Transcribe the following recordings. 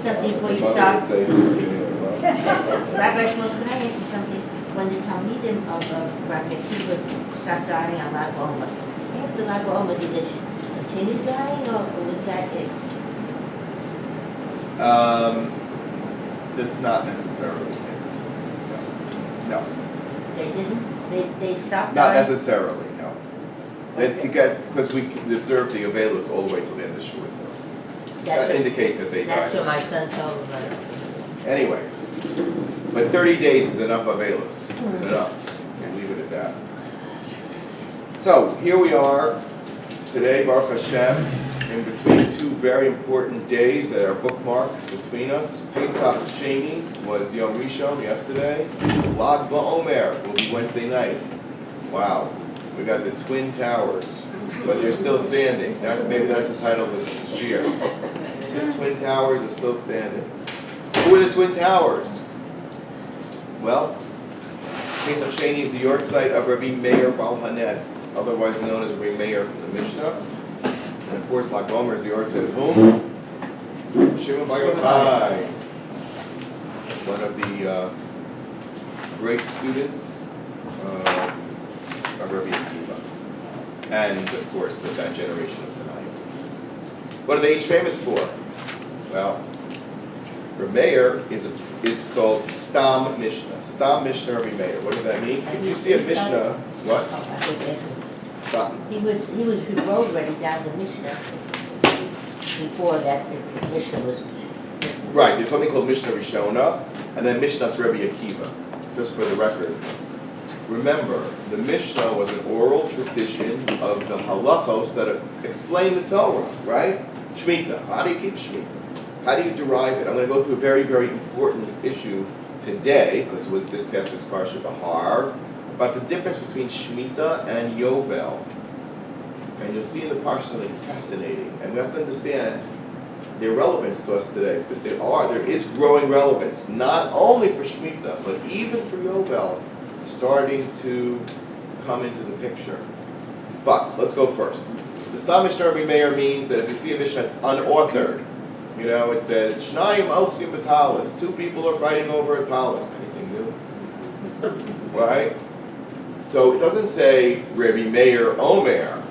something before you Mother start? would say, "Who's sitting in the front?" Rabbi Shimon, can I ask you something? When the Talmidim of Rabbi Akiva stopped dying on Lag BOMER, after Lag BOMER, did they continue dying, or was that it? That's not necessarily it. No. They didn't? They stopped Not dying? necessarily, no. Because we observe the Yovelus all the way till the end of Shiur, so that indicates that they died. That's what my son told me. Anyway, but 30 days is enough Yovelus. It's enough. We'll leave it at that. So here we are today, Baruch Hashem, in between two very important days that are bookmarked between us. Pesach Sheni was Yom Rishon yesterday. Lag BOMER will be Wednesday night. Wow, we got the Twin Towers, but they're still standing. Maybe that's the title of this Shiur. Twin Towers are still standing. Who are the Twin Towers? Well, Pesach Sheni is the yortzeit of RABI MEOD BAL, HANES, otherwise known as RABI MEOD from the Mishnah. And of course, Lag BOMER is the yortzeit of whom? Shimon bar Yochai, one of the great students of Rabbi Akiva, and of course of that generation of tonight. What are they each famous for? Well, Rabbi Meir is called Stam Mishnah. Stam Mishnah Rabbi Meir. What does that mean? If you see a Mishnah, what? Stam. He wrote already down the Mishnah before that the Mishnah was. Right, there's something called Mishnah Rishona, and then Mishnah's Rabbi Akiva, just for the record. Remember, the Mishnah was an oral tradition of the halachos that explain the Torah, right? Shemitah. How do you keep Shemitah? How do you derive it? I'm going to go through a very, very important issue today, because it was this past week's parsha BEHAR, about the difference between Shemitah and Yovel. And you'll see in the parsha something fascinating, and we have to understand their relevance to us today, because there is growing relevance, not only for Shemitah, but even for Yovel, starting to come into the picture. But let's go first. The Stam Mishnah Rabbi Meir means that if you see a Mishnah that's unauthored, you know, it says Shnayim Ochsim B'Talis, two people are fighting over a talis. Anything new? Right? So it doesn't say Rabbi Meir Omer,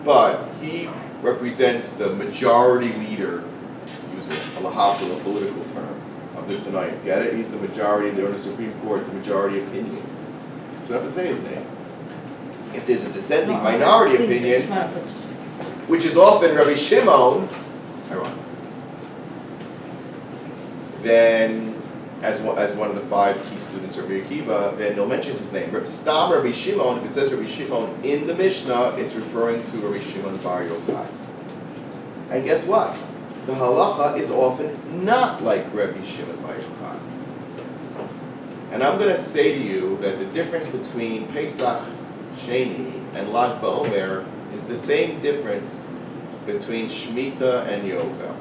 but he represents the majority leader, using a lahafel, a political term, of the tonight. Get it? He's the majority there in the Supreme Court, the majority opinion. So you don't have to say his name. If there's a dissenting minority opinion, which is often Rabbi Shimon, then as one of the 5 key students of Rabbi Akiva, then they'll mention his name. Stam Rabbi Shimon, if it says Rabbi Shimon in the Mishnah, it's referring to Rabbi Shimon bar Yochai. And guess what? The halacha is often not like Rabbi Shimon bar Yochai. And I'm going to say to you that the difference between Pesach Sheni and Lag BOMER is the same difference between Shemitah and Yovel.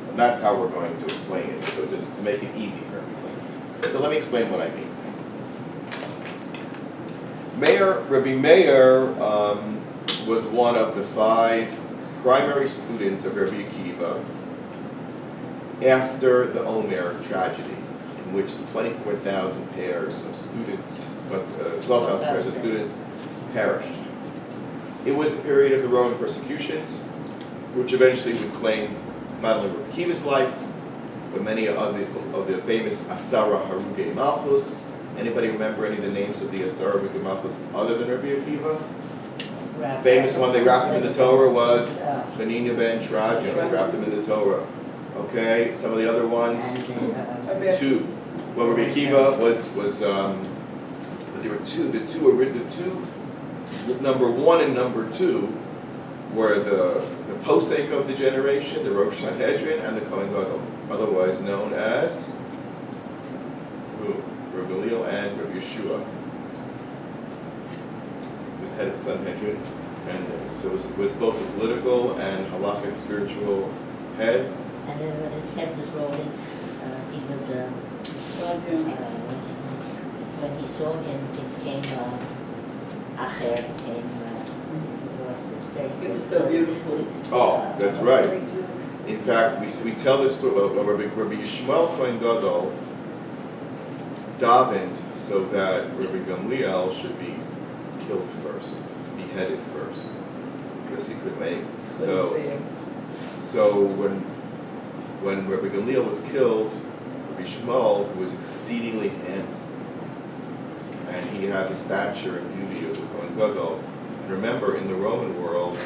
And that's how we're going to explain it, so just to make it easy for everybody. So let me explain what I mean. Rabbi Meir was one of the 5 primary students of Rabbi Akiva after the Omer tragedy, in which the 24,000 pairs of students, 12,000 pairs of students perished. It was the period of the Roman persecutions, which eventually would claim not only Rabbi Akiva's life, but many of the famous Asara Harugei Malchus. Anybody remember any of the names of the Asara Harugei Malchus other than Rabbi Akiva? The famous one they wrapped him in the Torah was Hanina ben Trajan. They wrapped him in the Torah. Okay, some of the other ones, 2. Well, Rabbi Akiva was there were 2. The two, number 1 and number 2, were the posek of the generation, the Rosh Sanhedrin, and the Kohen Gadol, otherwise known as who? Rabbi Gamliel and Rabbi Yeshua, the head of the Sanhedrin, and so it was both the political and halachic spiritual head. And then when his head was rolling, he was when he saw him, it became Acher, became. It was so beautiful. Oh, that's right. In fact, we tell this story. Well, Rabbi Yishmael Kohen Gadol davened so that Rabbi Gamliel should be killed first, beheaded first, because he couldn't make. So when Rabbi Gamliel was killed, Rabbi Shmuel, who was exceedingly handsome, and he had the stature and beauty of the Kohen Gadol. And remember, in the Roman world,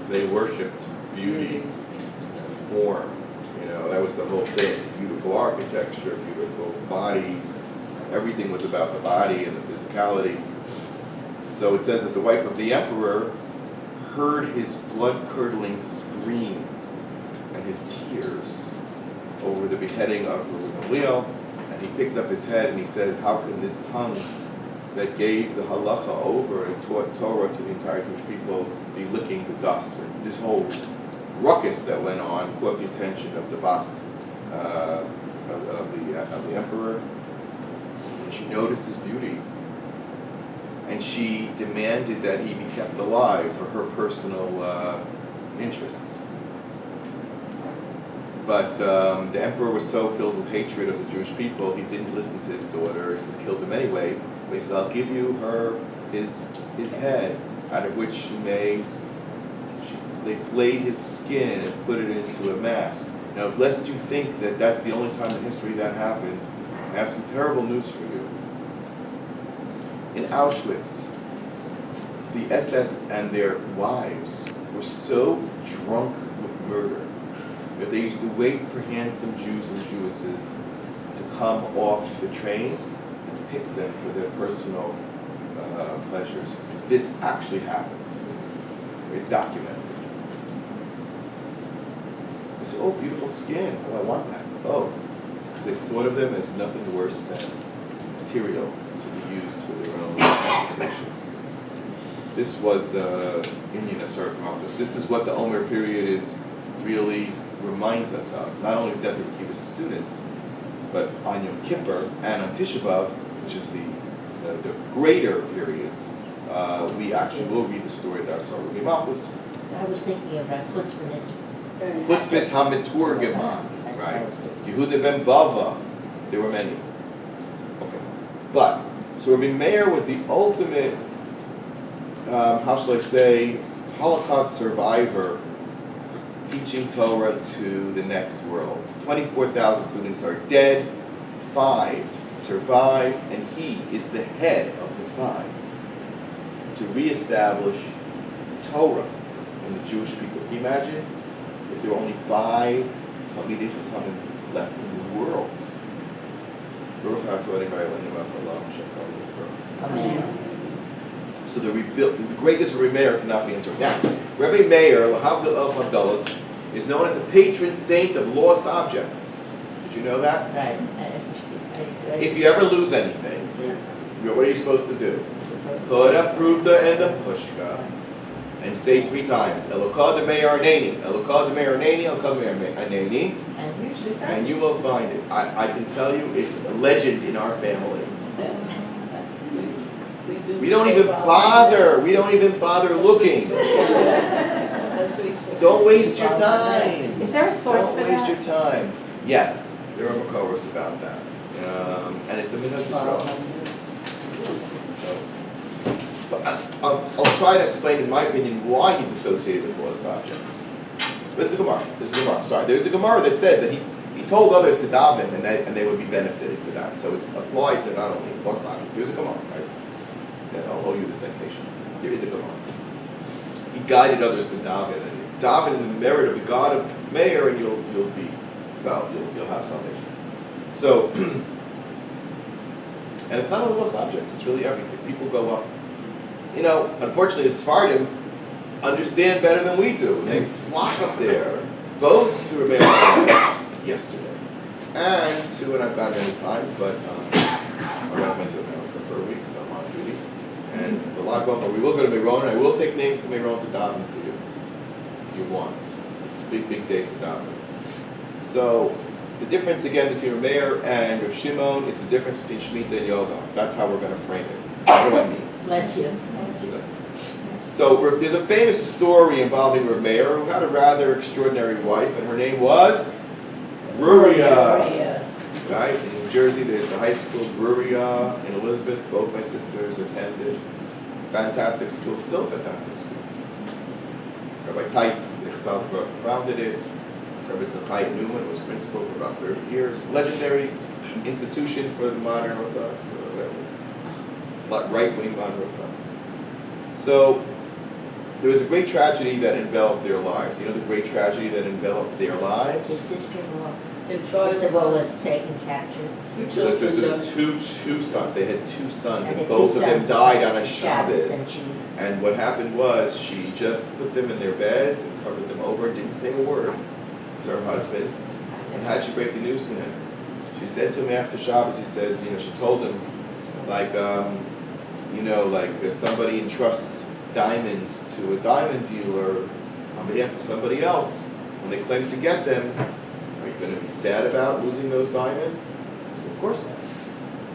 they worshipped beauty and form. You know, that was the whole thing. Beautiful architecture, beautiful bodies. Everything was about the body and the physicality. So it says that the wife of the emperor heard his blood-curdling scream and his tears over the beheading of Rabbi Gamliel, and he picked up his head and he said, how can this tongue that gave the halacha over and taught Torah to the entire Jewish people be licking the dust? And this whole ruckus that went on caught the attention of the boss of the emperor, and she noticed his beauty, and she demanded that he be kept alive for her personal interests. But the emperor was so filled with hatred of the Jewish people, he didn't listen to his daughter. He says, killed him anyway. But he said, I'll give you his head, out of which they flayed his skin and put it into a mask. Now, lest you think that that's the only time in history that happened, I have some terrible news for you. In Auschwitz, the SS and their wives were so drunk with murder that they used to wait for handsome Jews and Jewesses to come off the trains and pick them for their personal pleasures. This actually happened. It's documented. They said, oh, beautiful skin. Oh, I want that. Oh, because they thought of them as nothing worse than material to be used for their own application. This was the Indian Asar Malchus. This is what the Omer period is really reminds us of. Not only the death of Akiva's students, but on Yom Kippur and on Tisha B'Av, which is the greater periods, we actually will read the story of the Asar Malchus. I was thinking about Chutzpah. Chutzpah HaMeturgeman, right? Yehuda ben Bava. There were many. Okay. But, so Rabbi Meir was the ultimate, how shall I say, Holocaust survivor teaching Torah to the next world. 24,000 students are dead, 5 survive, and he is the head of the 5 to reestablish Torah in the Jewish people. Can you imagine if there were only 5 Talmidei Chachamim left in the world? Amen. So the greatness of Rabbi Meir cannot be interpreted. Now, Rabbi Meir, Lahavdil El Havdalas, is known as the patron saint of lost objects. Did you know that? Right. If you ever lose anything, what are you supposed to do? Put a pruta and a pushka, and say 3 times, Elokah Meir Arneni, Elokah Meir Arneni, Elokah Meir Arneni, and you will find it. I can tell you, it's a legend in our family. We don't even bother. We don't even bother looking. Don't waste your time. Is there a source for that? Don't waste your time. Yes, there are makoros about that, and it's a minhag Yisrael. So, I'll try to explain, in my opinion, why he's associated with lost objects. There's a Gemara. I'm sorry. There's a Gemara that says that he told others to daven, and they would be benefited for that. So it's applied to not only lost objects. There's a Gemara, right? And I'll owe you the citation. There is a Gemara. He guided others to daven, and daven in the merit of the God of Meir, and you'll be salved. You'll have salvation. So, and it's not only lost objects. It's really everything. People go up. You know, unfortunately, the Sephardim understand better than we do. They flock up there, both to Rabbi yesterday, and to, and I've gone many times, but my wife went to America for a week, so I'm on duty. And the Lag BOMER, we will go to Meron, and I will take names to Meron to daven for you, if you want. It's a big, big day for daven. So, the difference again between Rav Meir and Rav Shimon is the difference between Shemitah and YOVEL. That's how we're going to frame it. What do I mean? Bless you. So there's a famous story involving Rav Meir, who had a rather extraordinary wife, and her name was Bruria. Right? In New Jersey, there's the high school, Bruria, in Elizabeth. Both my sisters attended. Fantastic school, still a fantastic school. Rabbi Teitz, the Chazal founded it. Rabbi Tzachai Newman was principal for about 30 years. Legendary institution for the modern Orthodox, right-wing modern Orthodox. So there was a great tragedy that enveloped their lives. You know the great tragedy that enveloped their lives? His sister-in-law, first of all, was taken captured. Two sons. They had two sons, and both of them died on a Shabbos. And what happened was she just put them in their beds and covered them over, didn't say a word to her husband. And how did she break the news to him? She said to him after Shabbos, he says, she told him, like somebody entrusts diamonds to a diamond dealer on behalf of somebody else. When they claim to get them, are you going to be sad about losing those diamonds? She said, of course not.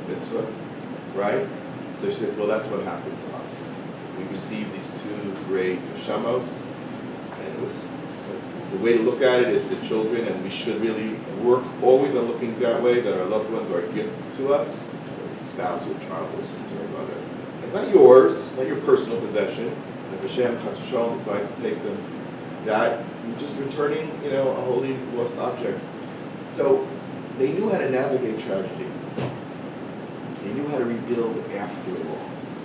Mitzvah, right? So she said, well, that's what happened to us. We received these two great shamos, and it was the way to look at it is the children, and we should really work always on looking that way, that our loved ones are gifts to us, whether it's a spouse or a child or a sister or mother. It's not yours, not your personal possession. If Hashem Chas v'Shalom decides to take them, that you're just returning, a holy lost object. So they knew how to navigate tragedy. They knew how to rebuild after loss.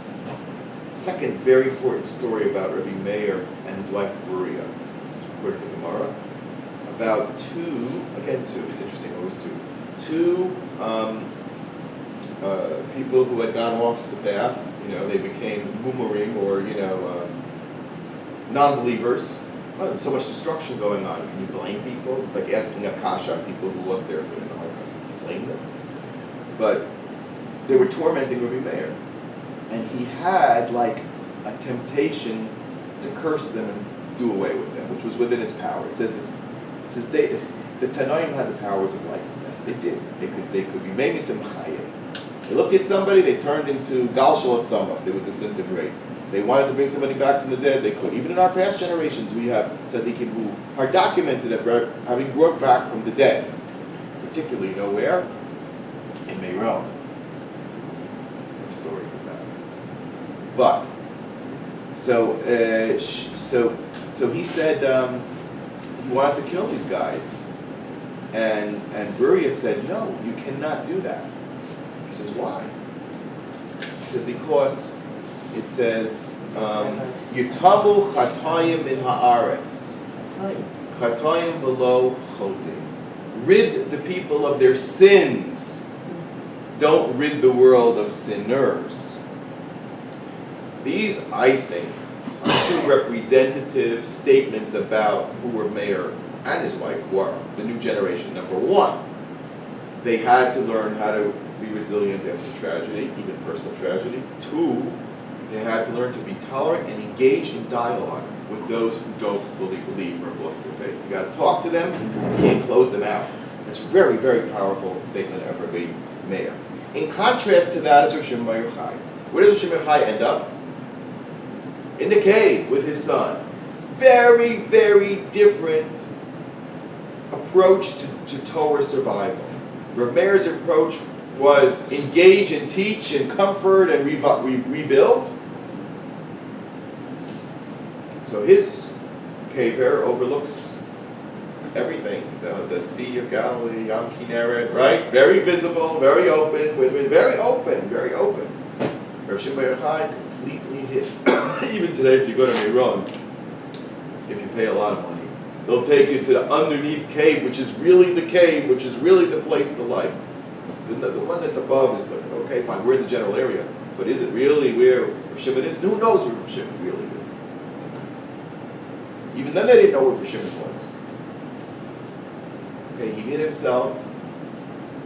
Second very important story about Rabbi Meir and his wife Bruria. It's recorded in the Gemara. About two, it's interesting, always two people who had gone off the path, they became boomerang or, non-believers. Oh, there's so much destruction going on. Can you blame people? It's like asking a kasha on people who lost their good in the Holocaust. Can you blame them? But they were tormenting Rabbi Meir. And he had like a temptation to curse them and do away with them, which was within his power. It says this. It says the Tanaim had the powers of life and death. They did. They could be maybe some chayim. They looked at somebody, they turned into Gal Shalat Samach. They would disintegrate. They wanted to bring somebody back from the dead, they could. Even in our past generations, we have tzaddikim who are documented as having brought back from the dead. Particularly, where? In Meron. There are stories of that. But, so he said he wanted to kill these guys. And Bruria said, no, you cannot do that. He says, why? He said, because it says, Yitamu chatayim min haaretz. Chatayim v'lo chotim. Rid the people of their sins. Don't rid the world of sinners. These, I think, are two representative statements about who were Meir and his wife were, the new generation. Number one, they had to learn how to be resilient after tragedy, even personal tragedy. Two, they had to learn to be tolerant and engage in dialogue with those who don't fully believe or have lost their faith. You got to talk to them, you can't close them out. It's a very, very powerful statement of Rabbi Meir. In contrast to that is Rav Shimon bar Yochai. Where does Rav Shimon bar Yochai end up? In the cave with his son. Very, very different approach to Torah survival. Rav Meir's approach was engage and teach and comfort and rebuild. So his caver overlooks everything. The Sea of Galilee, Yam Kinneret, right? Very visible, very open, very open. Rav Shimon bar Yochai completely hid. Even today, if you go to Meron, if you pay a lot of money, they'll take you to the underneath cave, which is really the cave, which is really the place to light. The one that's above is like, okay, fine, we're in the general area, but is it really where Rav Shimon is? Who knows where Rav Shimon really is? Even then, they didn't know where Rav Shimon was. Okay, he hid himself,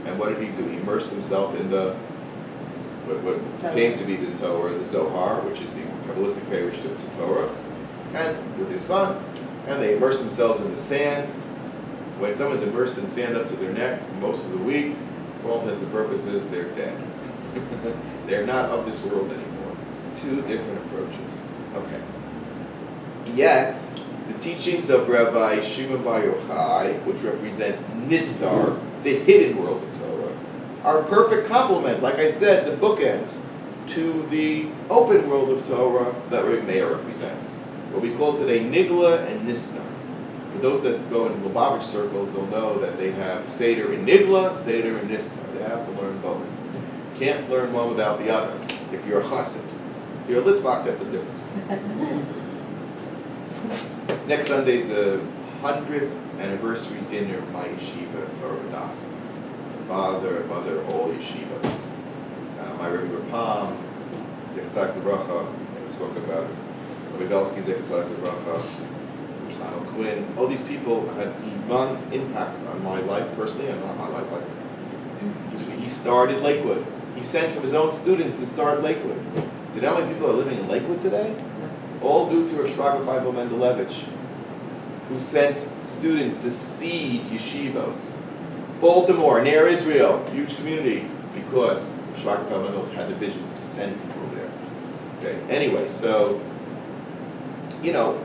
and what did he do? He immersed himself in what came to be the Torah, the Zohar, which is the Kabbalistic parish to Torah, and with his son, and they immersed themselves in the sand. When someone's immersed in sand up to their neck most of the week, for all intents and purposes, they're dead. They're not of this world anymore. Two different approaches. Okay. Yet, the teachings of Rabbi Shimon bar Yochai, which represent Nistar, the hidden world of Torah, are a perfect complement, like I said, the bookends, to the open world of Torah that Rabbi Meir represents. What we call today Nigla and Nistar. For those that go in Lubavitch circles, they'll know that they have Seder in Nigla, Seder in Nistar. They have to learn both. Can't learn one without the other. If you're a chassid. If you're a Litvak, that's a difference. Next Sunday's the 100th anniversary dinner of my yeshiva, Torah B'das. My father and mother, all yeshivas. My Rabbi Rapam, Zechatzak L'Bracha, we spoke about it. Rabbi Belsky, Zechatzak L'Bracha, Sano Quinn. All these people had immense impact on my life personally and on my life. He started Lakewood. He sent from his own students to start Lakewood. Do you know how many people are living in Lakewood today? All due to Rav Shraga Feivel Mendelevich, who sent students to seed yeshivos. Baltimore, near Israel, huge community, because Shraga Feivel Mendelevich had the vision to send people there. Okay. Anyway, so, you know,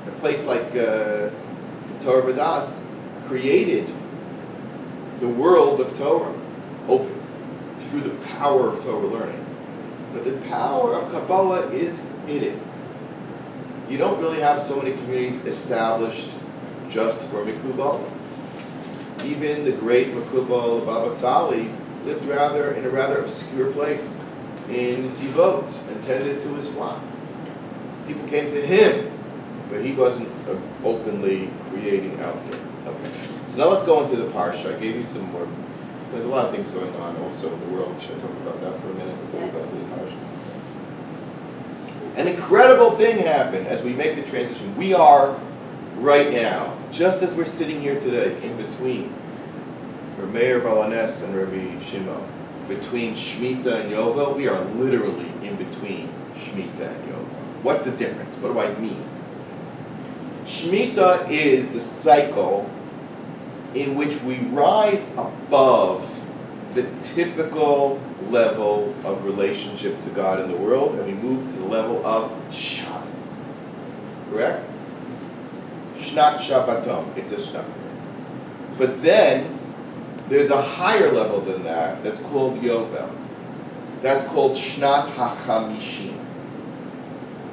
a place like Torah B'das created the world of Torah, open, through the power of Torah learning. But the power of Kabbalah is hidden. You don't really have so many communities established just for Mikubal. Even the great Mikubal Baba Sali lived in a rather obscure place in Tivot and tended to his flock. People came to him, but he wasn't openly creating out there. Okay. So now let's go into the parsha. I gave you some more. There's a lot of things going on also in the world. Should I talk about that for a minute before we go into the parsha? An incredible thing happened as we make the transition. We are right now, just as we're sitting here today, in between Rabbi Meir Balanes and Rabbi Shimon, between Shemitah and Yovel. We are literally in between Shemitah and Yovel. What's the difference? What do I mean? Shemitah is the cycle in which we rise above the typical level of relationship to God in the world, and we move to the level of Shabbos. Correct? Shnat Shabbaton. It's a Shnat. But then, there's a higher level than that that's called Yovel. That's called Shnat HaChamishim.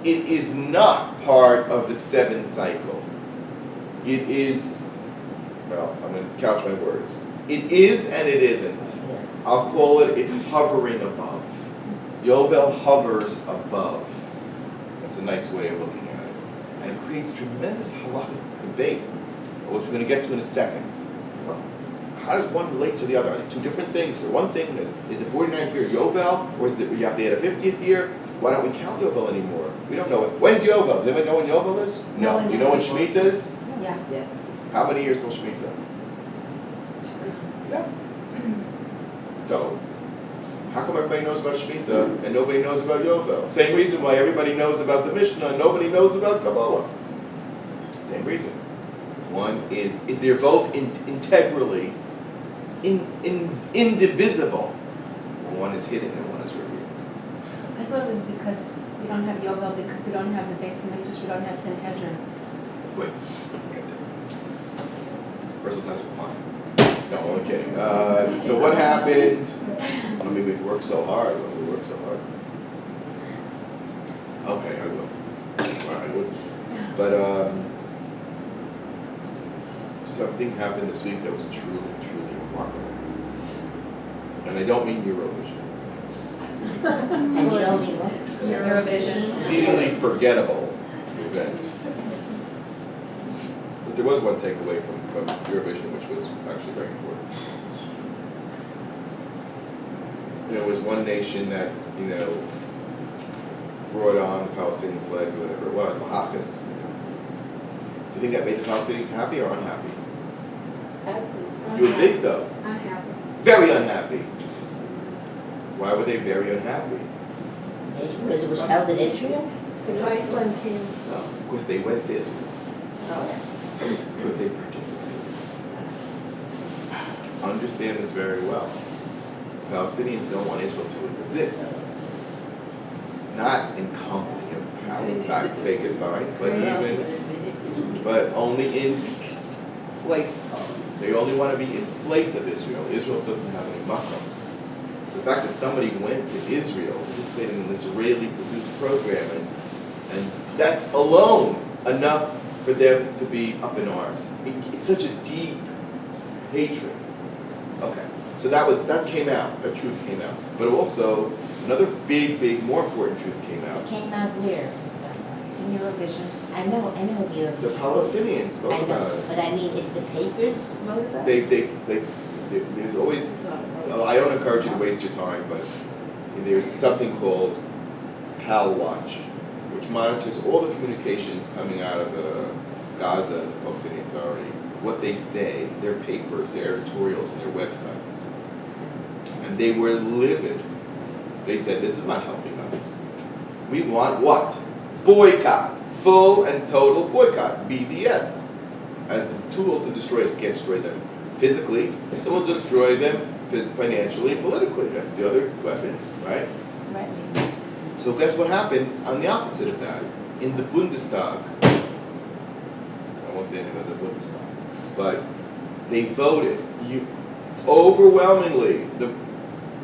It is not part of the 7th cycle. It is, well, I'm going to couch my words. It is and it isn't. I'll call it, it's hovering above. Yovel hovers above. That's a nice way of looking at it. And it creates tremendous halachic debate, which we're going to get to in a second. Well, how does one relate to the other? Are they two different things? One thing, is the 49th year Yovel, or is it you have to add a 50th year? Why don't we count Yovel anymore? We don't know it. When's Yovel? Does anybody know when Yovel is? No. You know when Shemitah is? Yeah. How many years till Shemitah? Yeah. So, how come everybody knows about Shemitah and nobody knows about Yovel? Same reason why everybody knows about the Mishnah and nobody knows about Kabbalah. Same reason. One is, they're both integrally indivisible. One is hidden and one is revealed. I thought it was because we don't have Yovel, because we don't have the base Hamikdash, we don't have Sanhedrin. Wait, forget that. First let's have some fun. No, I'm only kidding. So what happened? I mean, we worked so hard. Okay, I will. All right, I would. But something happened this week that was truly, truly remarkable. And I don't mean Eurovision. And you don't need what? Eurovision. Exceedingly forgettable event. But there was one takeaway from Eurovision, which was actually very important. There was one nation that, brought on the Palestinian flags or whatever it was, the Hakas. Do you think that made the Palestinians happy or unhappy? You would think so. Unhappy. Very unhappy. Why were they very unhappy? Because it was held in Israel? The Iceland came. No, because they went to Israel. Oh, Because they participated. Understand this very well. Palestinians don't want Israel to exist. Not in company of not Fakestein, but even, but only in place of. They only want to be in place of Israel. Israel doesn't have any makom. The fact that somebody went to Israel, participated in an Israeli-produced program, and that's alone enough for them to be up in arms. It's such a deep hatred. Okay, so that came out. That truth came out. But also another big, more important truth came out. It came out where? In Eurovision. I know The Palestinians spoke I about know, it. but I mean, if the papers wrote about it? There's always. Well, I don't encourage you to waste your time, but there's something called PAL Watch, which monitors all the communications coming out of Gaza and the Palestinian Authority, what they say, their papers, their editorials, and their websites. And they were livid. They said, this is not helping us. We want what? Boycott. Full and total boycott. BDS. As the tool to destroy it. Can't destroy them physically, so we'll destroy them financially, politically. That's the other weapons, right? Right. So guess what happened on the opposite of that? In the Bundestag, I won't say anything about the Bundestag, but they voted overwhelmingly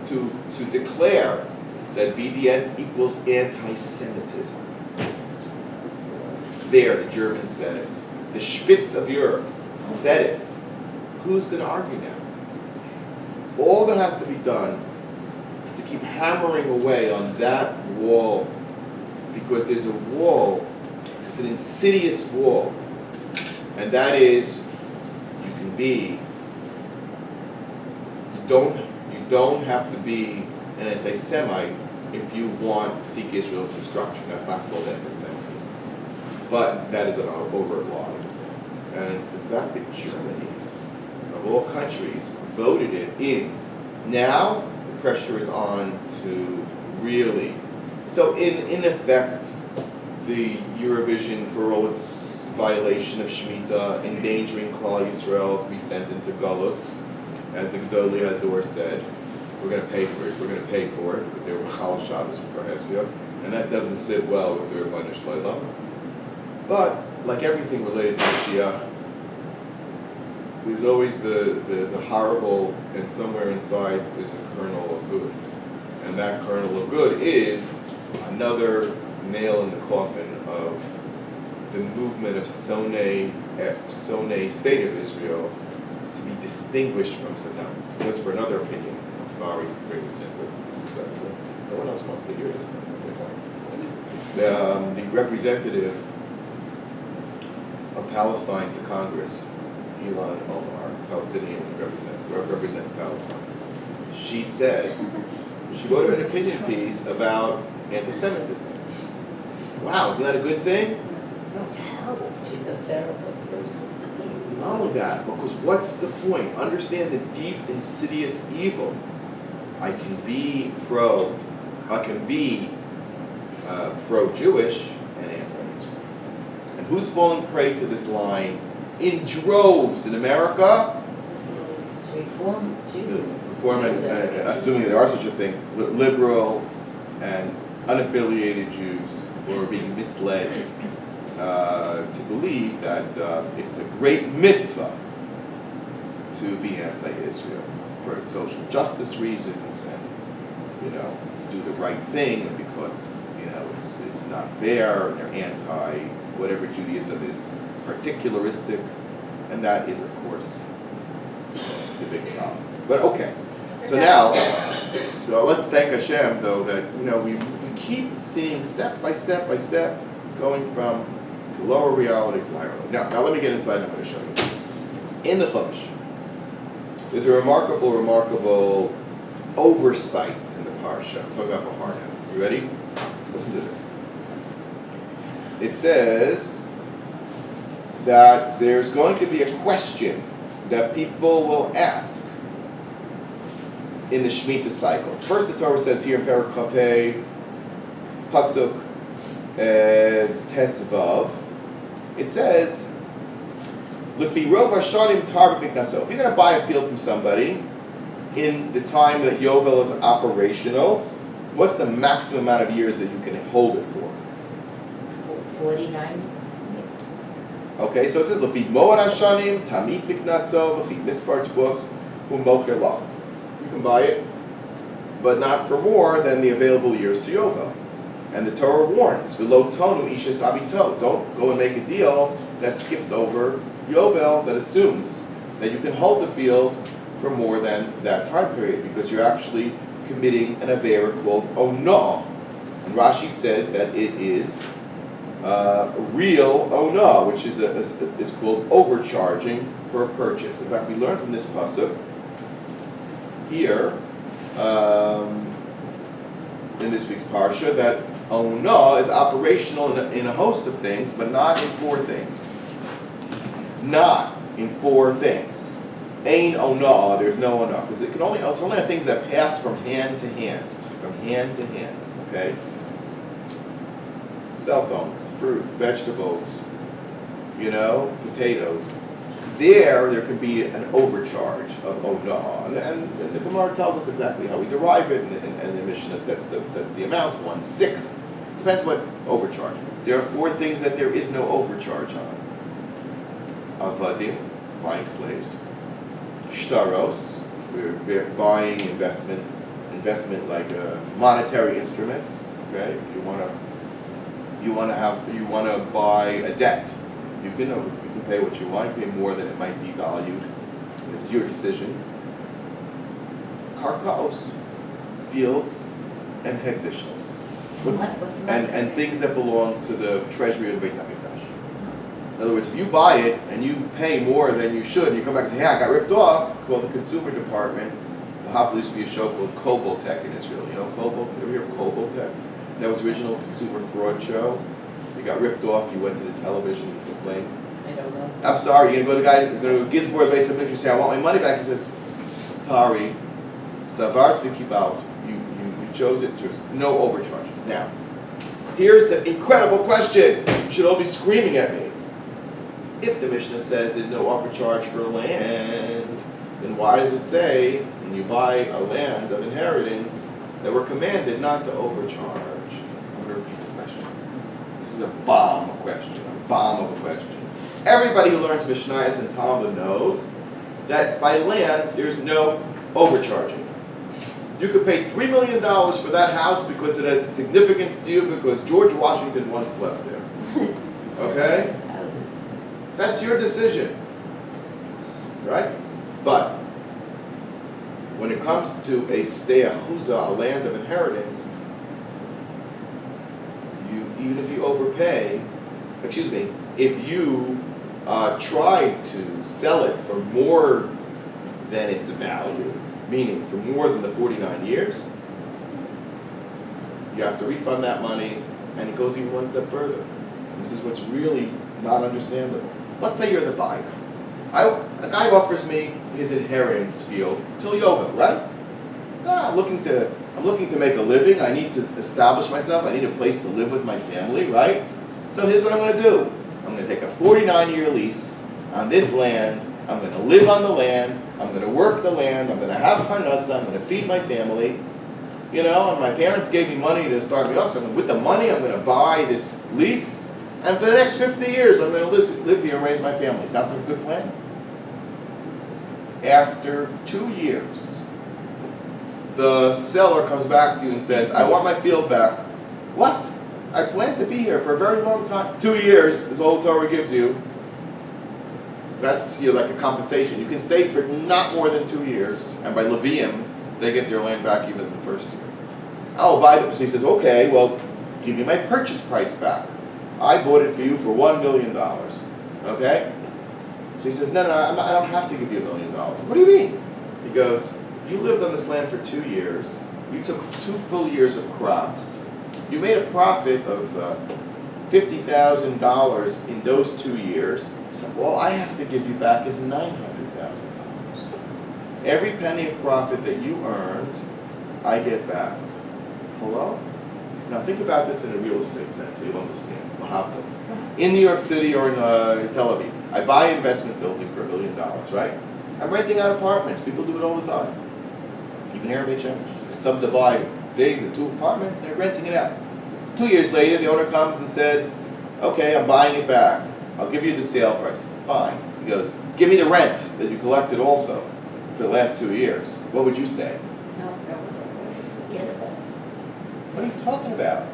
to declare that BDS equals anti-Semitism. There, the Germans said it. The Spitz of Europe said it. Who's going to argue now? All that has to be done is to keep hammering away on that wall, because there's a wall, it's an insidious wall, and that is, you don't have to be an anti-Semite if you want to seek Israel's destruction. That's not called anti-Semitism. But that is an overt lie. And the fact that Germany, of all countries, voted it in, now the pressure is on to really. So in effect, the Eurovision, for all its violation of SHITA, endangering Klal Yisrael to be sent into Galus, as the Gedolei Hador said, we're going to pay for it. We're going to pay for it because they were Chal Shabbos for Hesia, and that doesn't sit well with the Rabbanu Shlomo. But like everything related to Mashiach, there's always the horrible, and somewhere inside is a kernel of good. And that kernel of good is another nail in the coffin of the movement of Sonei State of Israel to be distinguished from Saddam. Just for another opinion, I'm sorry to bring this in, but this is no one else wants to hear this. The representative of Palestine to Congress, Ilan Omar, Palestinian represents Palestine. She said, she wrote an opinion piece about anti-Semitism. Wow, isn't that a good thing? No, it's terrible. She's a terrible person. All of that, because what's the point? Understand the deep, insidious evil. I can be pro-Jewish and anti-Israel. And who's falling prey to this line in droves in America? Reform Jews. Assuming there are such a thing, liberal and unaffiliated Jews who are being misled to believe that it's a great mitzvah to be anti-Israel for social justice reasons, and do the right thing, and because it's not fair, and they're anti whatever Judaism is particularistic, and that is of course the big problem. But okay, so now let's thank Hashem though that we keep seeing step by step going from the lower reality to higher reality. Now let me get inside and I'm going to show you. In the Chumash, there's a remarkable oversight in the parsha. I'm talking about BEHAR now. You ready? Listen to this. It says that there's going to be a question that people will ask in the Shemitah cycle. First, the Torah says here in Perek Kafei, Pasuk Tesvav, it says, L'fi rov hashanim tar b'miknaso. If you're going to buy a field from somebody in the time that Yovel is operational, what's the maximum amount of years that you can hold it for? 49. Okay, so it says Lefi Moed Hashanim, Tamid Miknaso, Lefi Mispar Tvos, Umocher Lo. You can buy it, but not for more than the available years to Yovel. And the Torah warns, V'lo tonu ishas avito. Don't go and make a deal that skips over Yovel, that assumes that you can hold the field for more than that time period, because you're actually committing an avera called Ona. And Rashi says that it is real Ona, which is called overcharging for a purchase. In fact, we learn from this pasuk here in this week's parsha that Ona is operational in a host of things, but not in 4 things. Not in 4 things. Ain Ona, there's no Ona, because it's only on things that pass from hand to hand, okay? Cell phones, fruit, vegetables, potatoes. There can be an overcharge of Ona, and the Gemara tells us exactly how we derive it, and the Mishnah sets the amounts, 1/6. Depends what overcharge. There are 4 things that there is no overcharge on. Avadim, buying slaves. Shtaros, we're buying investment like monetary instruments. Okay, you want to buy a debt. You can pay what you want. You pay more than it might be valued. This is your decision. Karkaos, fields, and hekdishos. And things that belong to the treasury of the Beit HaMikdash. In other words, if you buy it and you pay more than you should, and you come back and say, hey, I got ripped off, call the consumer department. The Hop used to be a show called Koboltek in Israel. You know Koboltek? Ever hear of Koboltek? That was the original consumer fraud show. You got ripped off, you went to the television, you complained. I don't know. I'm sorry, you're going to go to Gizbor, the base of interest, say, I want my money back. He says, sorry, Savart Vikibalt, you chose it, just no overcharge. Now, here's the incredible question. You should all be screaming at me. If the Mishnah says there's no overcharge for land, then why does it say when you buy a land of inheritance that we're commanded not to overcharge? I'm going to repeat the question. This is a bomb of a question. Everybody who learns Mishnayos and Talmud knows that by land there's no overcharging. You could pay $3 million for that house because it has significance to you because George Washington once slept there. Okay? That's your decision. Right? But when it comes to a stei achuza, a land of inheritance, even if you overpay, if you try to sell it for more than its value, meaning for more than the 49 years, you have to refund that money, and it goes even one step further. This is what's really not understandable. Let's say you're the buyer. A guy offers me his inheritance field till Yovel, right? I'm looking to make a living. I need to establish myself. I need a place to live with my family, right? So here's what I'm going to do. I'm going to take a 49-year lease on this land. I'm going to live on the land. I'm going to work the land. I'm going to have parnasa. I'm going to feed my family. And my parents gave me money to start me off. So with the money, I'm going to buy this lease. And for the next 50 years, I'm going to live here and raise my family. Sounds like a good plan? After 2 years, the seller comes back to you and says, I want my field back. What? I plan to be here for a very long time. 2 years is all the Torah gives you. That's like a compensation. You can stay for not more than 2 years, and by Levium, they get their land back even in the first year. So he says, okay, well, give me my purchase price back. I bought it for you for $1 million. Okay? So he says, no, I don't have to give you $1 million. What do you mean? He goes, you lived on this land for 2 years. You took 2 full years of crops. You made a profit of $50,000 in those 2 years. So all I have to give you back is $900,000. Every penny of profit that you earned, I get back. Hello? Now think about this in a real estate sense so you'll understand. In New York City or in Tel Aviv, I buy an investment building for $1 million, right? I'm renting out apartments. People do it all the time. Even here in Beit Shemesh. Subdivide the 2 apartments, they're renting it out. 2 years later, the owner comes and says, Okay, I'm buying it back. I'll give you the sale price. Fine. He goes, give me the rent that you collected also for the last 2 years. What would you say? No, that was forget about it. What are you talking about?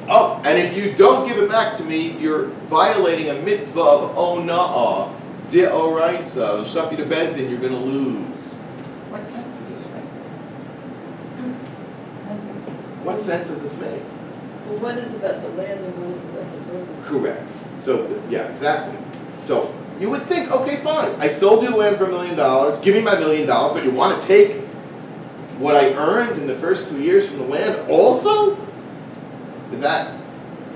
Oh, and if you don't give it back to me, you're violating a mitzvah of ona'ah, de'oraisa, shapi to bezdin, you're going to lose. What sense does this make? What sense does this make? Well, one is about the land and one is about the building. Correct. So, yeah, exactly. So, you would think, okay, fine, I sold you the land for $1 million, give me my $1 million, but you want to take what I earned in the first 2 years from the land also? Is that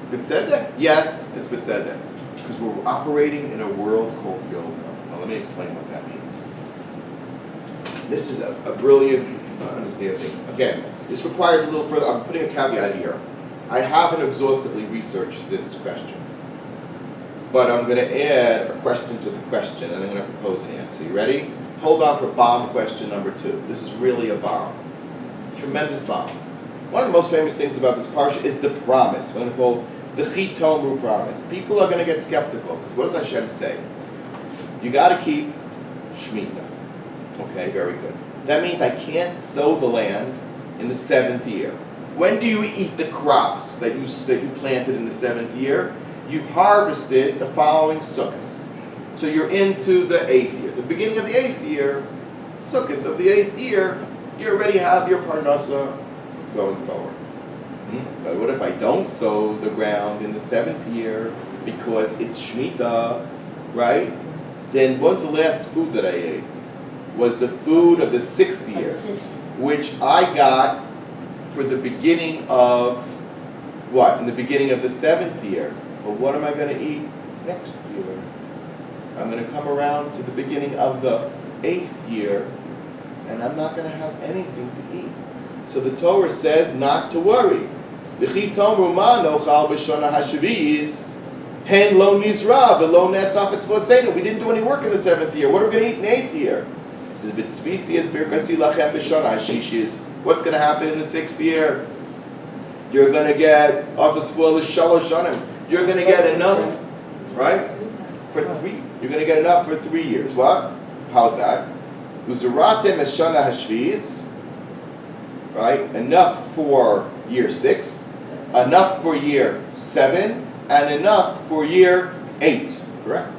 B'tzedek? Yes, it's B'tzedek. Because we're operating in a world called Yovel. Now let me explain what that means. This is a brilliant understanding. Again, this requires a little further, I'm putting a caveat here. I haven't exhaustively researched this question. But I'm going to add a question to the question, and I'm going to propose an answer. You ready? Hold on for bomb question number 2. This is really a bomb. Tremendous bomb. One of the most famous things about this parsha is the promise. We're going to call the Chitomru promise. People are going to get skeptical, because what does Hashem say? You got to keep Shemitah. Okay, very good. That means I can't sow the land in the 7th year. When do you eat the crops that you planted in the 7th year? You harvested the following sukkahs. So you're into the 8th year. The beginning of the 8th year, sukkahs of the 8th year, you already have your parnasa going forward. But what if I don't sow the ground in the 7th year because it's Shemitah, right? Then what's the last food that I ate? Was the food of the 6th year, which I got for the beginning of what? In the beginning of the 7th year. But what am I going to eat next year? I'm going to come around to the beginning of the 8th year, and I'm not going to have anything to eat. So the Torah says not to worry. We didn't do any work in the 7th year. What are we going to eat in the 8th year? What's going to happen in the 6th year? You're going to get you're going to get enough, right? For 3. You're going to get enough for 3 years. What? How's that? Right? Enough for year 6, enough for year 7, and enough for year 8. Correct?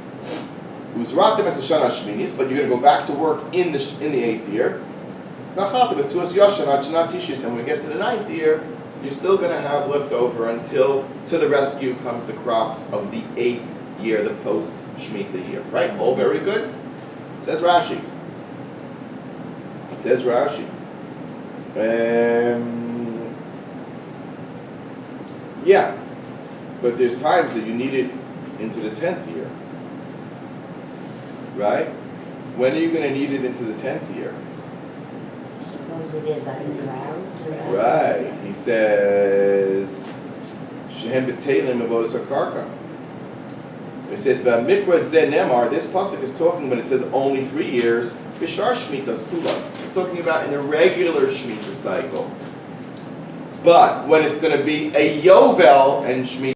But you're going to go back to work in the 8th year. And when we get to the 9th year, you're still going to have leftover until to the rescue comes the crops of the 8th year, the post-Shemitah year. Right? All very good? Says Rashi. Yeah, but there's times that you need it into the 10th year. Right? When are you going to need it into the 10th year? Suppose it is underground. Right. He says, Shehem b'teilim avodas hakarka. It says, V'mikra ze nemar, this pasuk is talking when it says only 3 years, b'shar shmitas kula. It's talking about in the regular Shemitah cycle. But when it's going to be a Yovel and Shemitah,